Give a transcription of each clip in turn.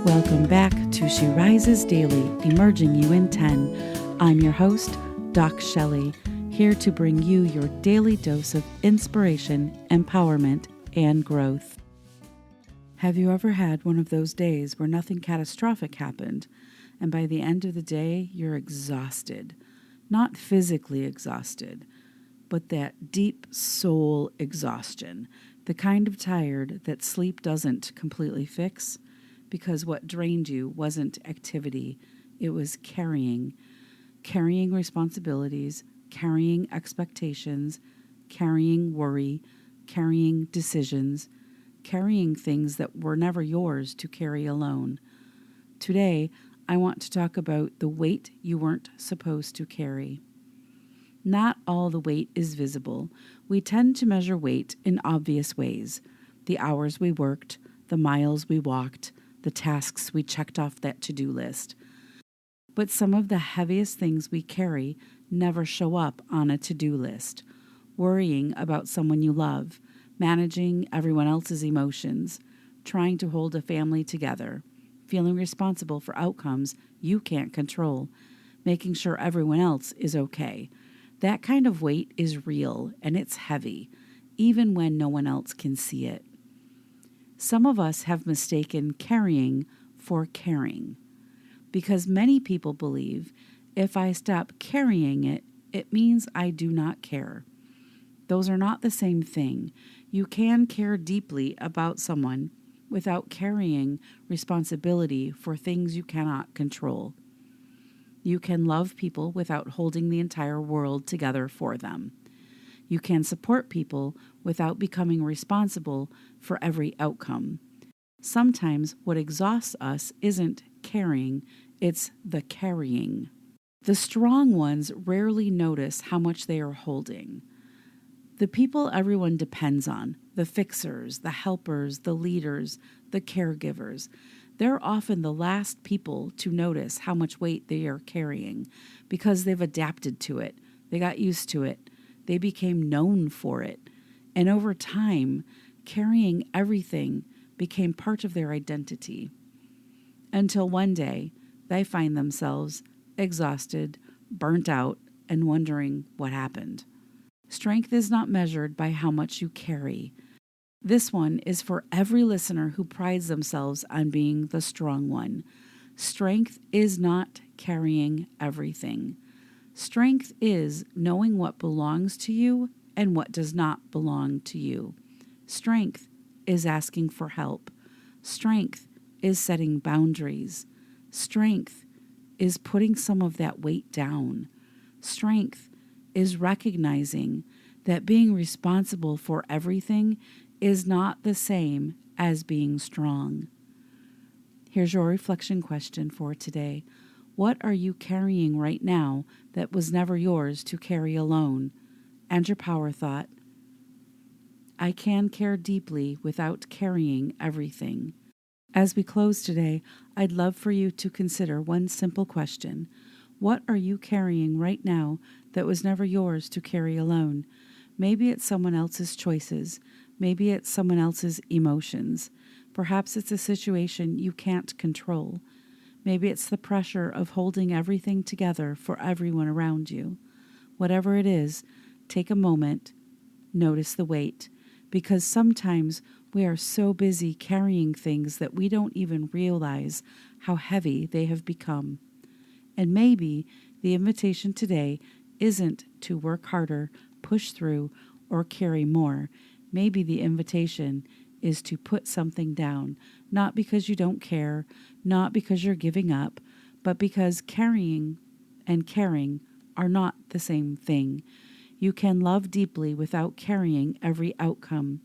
Welcome back to She Rises Daily, Emerging You in 10. I'm your host, DocShellie, here to bring you your daily dose of inspiration, empowerment, and growth. Have you ever had one of those days where nothing catastrophic happened, and by the end of the day, you're exhausted? Not physically exhausted, but that deep soul exhaustion, the kind of tired that sleep doesn't completely fix, because what drained you wasn't activity, it was carrying responsibilities, carrying expectations, carrying worry, carrying decisions, carrying things that were never yours to carry alone. Today, I want to talk about the weight you weren't supposed to carry. Not all the weight is visible. We tend to measure weight in obvious ways. The hours we worked, the miles we walked, the tasks we checked off that to-do list. But some of the heaviest things we carry never show up on a to-do list. Worrying about someone you love, managing everyone else's emotions, trying to hold a family together, feeling responsible for outcomes you can't control, making sure everyone else is okay. That kind of weight is real and it's heavy, even when no one else can see it. Some of us have mistaken carrying for caring, because many people believe if I stop carrying it, it means I do not care. Those are not the same thing. You can care deeply about someone without carrying responsibility for things you cannot control. You can love people without holding the entire world together for them. You can support people without becoming responsible for every outcome. Sometimes what exhausts us isn't caring, it's the carrying. The strong ones rarely notice how much they are holding. The people everyone depends on, the fixers, the helpers, the leaders, the caregivers, they're often the last people to notice how much weight they are carrying because they've adapted to it, they got used to it, they became known for it, and over time, carrying everything became part of their identity. Until one day, they find themselves exhausted, burnt out, and wondering what happened. Strength is not measured by how much you carry. This one is for every listener who prides themselves on being the strong one. Strength is not carrying everything. Strength is knowing what belongs to you and what does not belong to you. Strength is asking for help. Strength is setting boundaries. Strength is putting some of that weight down. Strength is recognizing that being responsible for everything is not the same as being strong. Here's your reflection question for today. What are you carrying right now that was never yours to carry alone? And your power thought: I can care deeply without carrying everything. As we close today, I'd love for you to consider one simple question. What are you carrying right now that was never yours to carry alone? Maybe it's someone else's choices. Maybe it's someone else's emotions. Perhaps it's a situation you can't control. Maybe it's the pressure of holding everything together for everyone around you. Whatever it is, take a moment, notice the weight, because sometimes we are so busy carrying things that we don't even realize how heavy they have become. And maybe the invitation today isn't to work harder, push through, or carry more. Maybe the invitation is to put something down, not because you don't care, not because you're giving up, but because carrying and caring are not the same thing. You can love deeply without carrying every outcome.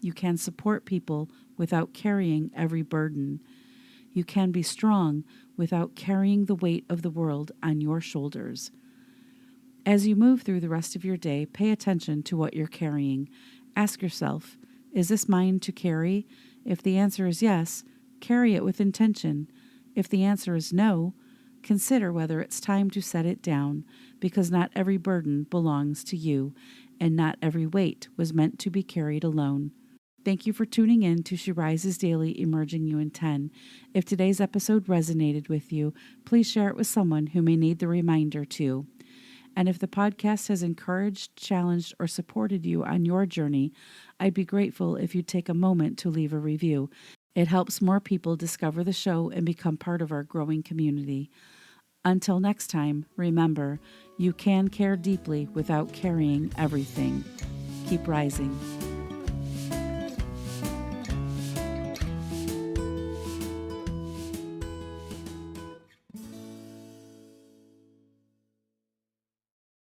You can support people without carrying every burden. You can be strong without carrying the weight of the world on your shoulders. As you move through the rest of your day, pay attention to what you're carrying. Ask yourself, is this mine to carry? If the answer is yes, carry it with intention. If the answer is no, consider whether it's time to set it down, because not every burden belongs to you, and not every weight was meant to be carried alone. Thank you for tuning in to She Rises Daily, Emerging You in 10. If today's episode resonated with you, please share it with someone who may need the reminder too. And if the podcast has encouraged, challenged, or supported you on your journey, I'd be grateful if you'd take a moment to leave a review. It helps more people discover the show and become part of our growing community. Until next time, remember, you can care deeply without carrying everything. Keep rising.